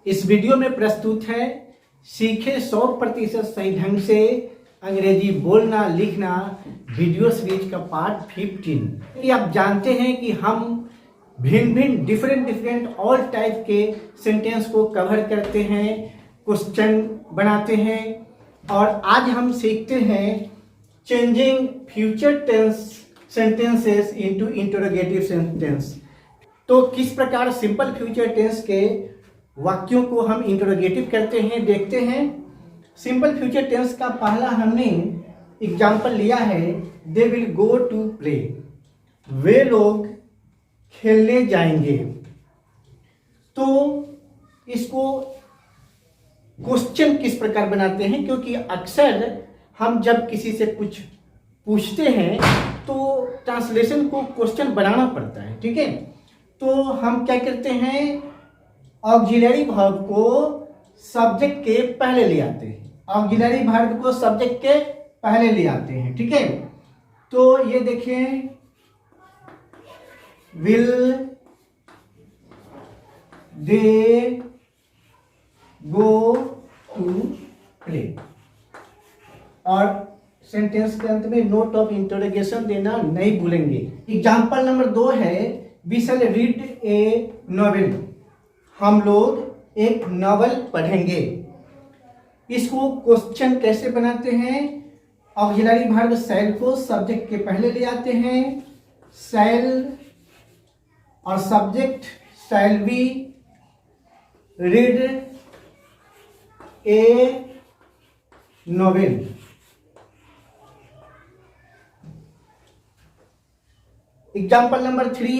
इस वीडियो में प्रस्तुत है सीखे 100% सही ढंग से अंग्रेजी बोलना लिखना वीडियो सीरीज का पार्ट 15। ये आप जानते हैं कि हम भिन्न भिन्न डिफरेंट ऑल टाइप के सेंटेंस को कवर करते हैं, क्वेश्चन बनाते हैं और आज हम सीखते हैं changing future tense sentences into interrogative sentence. तो किस प्रकार सिंपल फ्यूचर टेंस के वाक्यों को हम इंटरोगेटिव करते हैं देखते हैं। सिंपल फ्यूचर टेंस का पहला हमने एग्जाम्पल लिया है, they will go to play, वे लोग खेलने जाएंगे। तो इसको क्वेश्चन किस प्रकार बनाते हैं, क्योंकि अक्सर हम जब किसी से कुछ पूछते हैं तो ट्रांसलेशन को क्वेश्चन बनाना पड़ता है, ठीक है। तो हम क्या करते हैं, ऑक्सिलरी वर्ब को सब्जेक्ट के पहले ले आते हैं, ऑक्सिलरी वर्ब को सब्जेक्ट के पहले ले आते हैं, ठीक है। तो ये देखें, will they go to play और सेंटेंस के अंत में नोट ऑफ इंटरोगेशन देना नहीं भूलेंगे। एग्जाम्पल नंबर 2 है, we shall read a novel, हम लोग एक नॉवेल पढ़ेंगे। इसको क्वेश्चन कैसे बनाते हैं, ऑक्सिलरी वर्ब शैल को सब्जेक्ट के पहले ले आते हैं, शैल और subject shall be read a novel. Example number 3,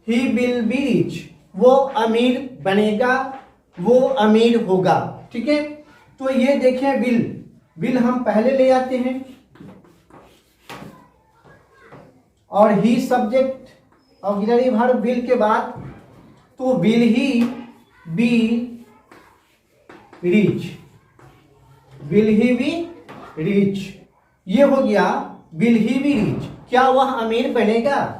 he will be rich, वो अमीर बनेगा, वो अमीर होगा, ठीक है। तो ये देखें, विल हम पहले ले आते हैं और ही सब्जेक्ट ऑक्सिलरी वर्ब विल के बाद, तो will he be rich, will he be rich, ये हो गया विल ही बी रिच, क्या वह अमीर बनेगा।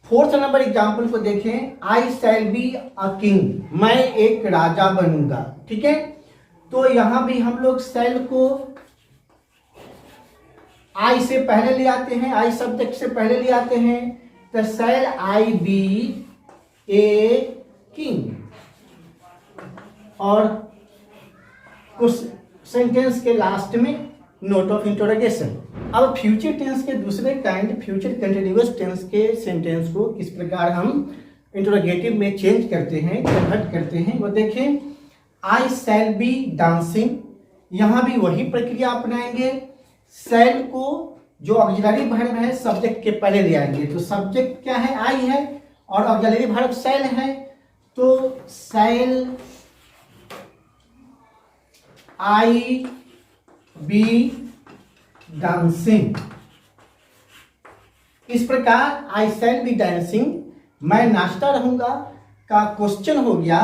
4th नंबर एग्जाम्पल को देखें, आई शैल बी अ किंग, मैं एक राजा बनूंगा, ठीक है। तो यहां भी हम लोग शैल को आई से पहले ले आते हैं, आई सब्जेक्ट से पहले ले आते हैं, तो शैल आई बी ए किंग और कुछ सेंटेंस के लास्ट में नोट ऑफ इंटरोगेशन। अब फ्यूचर टेंस के दूसरे काइंड फ्यूचर कंटिन्यूअस टेंस के सेंटेंस को किस प्रकार हम इंटरोगेटिव में चेंज करते हैं, कन्वर्ट करते हैं, वो देखें। आई शैल बी डांसिंग, यहां भी वही प्रक्रिया अपनाएंगे, शैल को जो ऑक्सिलरी वर्ब है सब्जेक्ट के पहले ले आएंगे, तो सब्जेक्ट क्या है, आई है और ऑक्सिलरी वर्ब शैल है, तो शैल आई बी डांसिंग। इस प्रकार आई शैल बी डांसिंग, मैं नाचता रहूंगा का क्वेश्चन हो गया,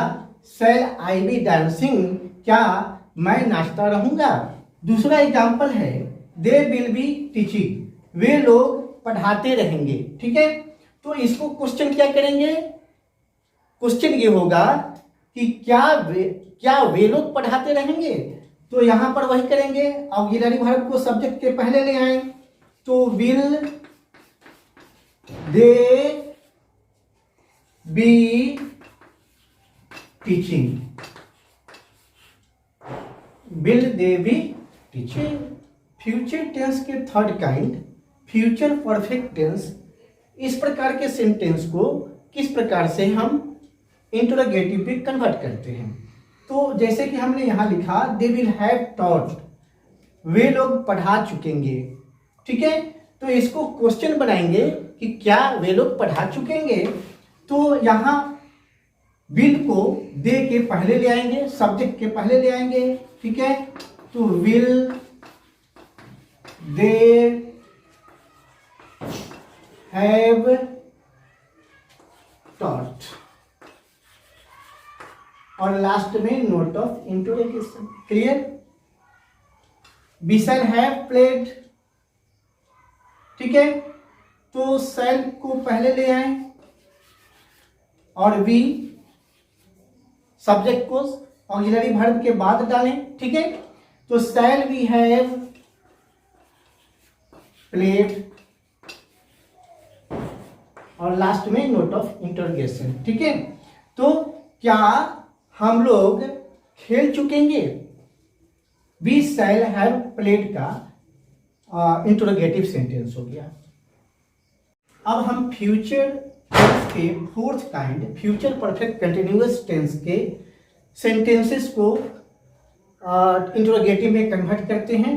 शैल आई बी डांसिंग, क्या मैं नाचता रहूंगा। दूसरा एग्जाम्पल है, दे विल बी टीचिंग, वे लोग पढ़ाते रहेंगे, ठीक है। तो इसको क्वेश्चन क्या करेंगे, क्वेश्चन ये होगा कि क्या वे लोग पढ़ाते रहेंगे, तो यहां पर वही करेंगे, ऑक्सिलरी वर्ब को सब्जेक्ट के पहले ले आए, तो will they be teaching, will they be teaching. Future tense के third kind future perfect tense, इस प्रकार के सेंटेंस को किस प्रकार से हम इंटरोगेटिव में कन्वर्ट करते हैं। तो जैसे कि हमने यहां लिखा, दे विल हैव टॉट, वे लोग पढ़ा चुकेंगे, ठीक है। तो इसको क्वेश्चन बनाएंगे कि क्या वे लोग पढ़ा चुकेंगे, तो यहां विल को दे के पहले ले आएंगे, सब्जेक्ट के पहले ले आएंगे, ठीक है। तो विल दे हैव टॉट और लास्ट में note of interrogation. Clear. We shall have played, ठीक है। तो शैल को पहले ले आए और वी सब्जेक्ट को ऑक्सिलरी वर्ब के बाद डालें, ठीक है। तो शैल वी हैव प्लेड और लास्ट में नोट ऑफ इंटरोगेशन, ठीक है। तो क्या हम लोग खेल चुकेंगे, वी शैल हैव प्लेड का इंटरोगेटिव सेंटेंस हो गया। अब हम फ्यूचर टेंस के fourth kind future perfect continuous tense के सेंटेंसेस को इंटरोगेटिव में कन्वर्ट करते हैं।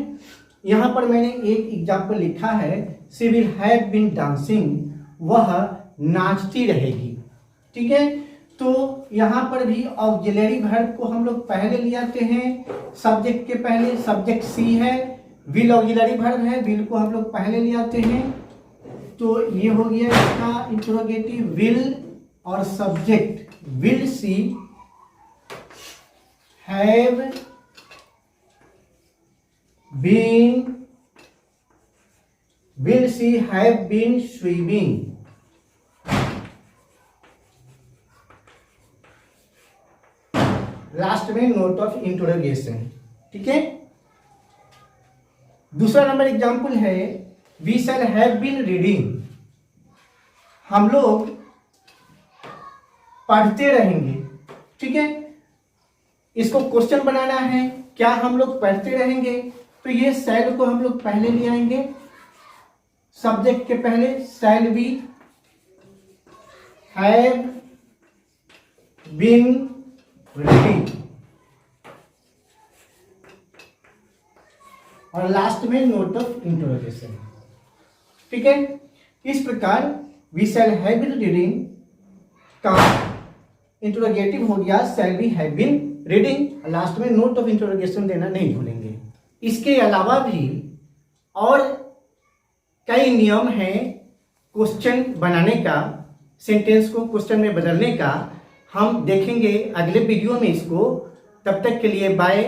यहाँ पर मैंने एक एग्जाम्पल लिखा है, she will have been dancing, वह नाचती रहेगी, ठीक है। तो यहाँ पर भी ऑक्सिलरी वर्ब को हम लोग पहले ले आते हैं सब्जेक्ट के पहले, सब्जेक्ट सी है, विल ऑक्सिलरी वर्ब है, विल को हम लोग पहले ले आते हैं। तो ये हो गया इसका इंटरोगेटिव, विल और subject, will she have been, will she have been swimming, last में नोट ऑफ इंटरोगेशन, ठीक है। दूसरा नंबर एग्जाम्पल है, we shall have been reading, हम लोग पढ़ते रहेंगे, ठीक है। इसको क्वेश्चन बनाना है, क्या हम लोग पढ़ते रहेंगे, तो ये शैल को हम लोग पहले ले आएंगे सब्जेक्ट के पहले, shall we have been reading और लास्ट में नोट ऑफ इंटरोगेशन, ठीक है। इस प्रकार we shall have been reading का इंटरोगेटिव हो गया shall we have been reading, last में नोट ऑफ इंटरोगेशन देना नहीं भूलेंगे। इसके अलावा भी और कई नियम हैं क्वेश्चन बनाने का, सेंटेंस को क्वेश्चन में बदलने का, हम देखेंगे अगले वीडियो में इसको। तब तक के लिए बाय।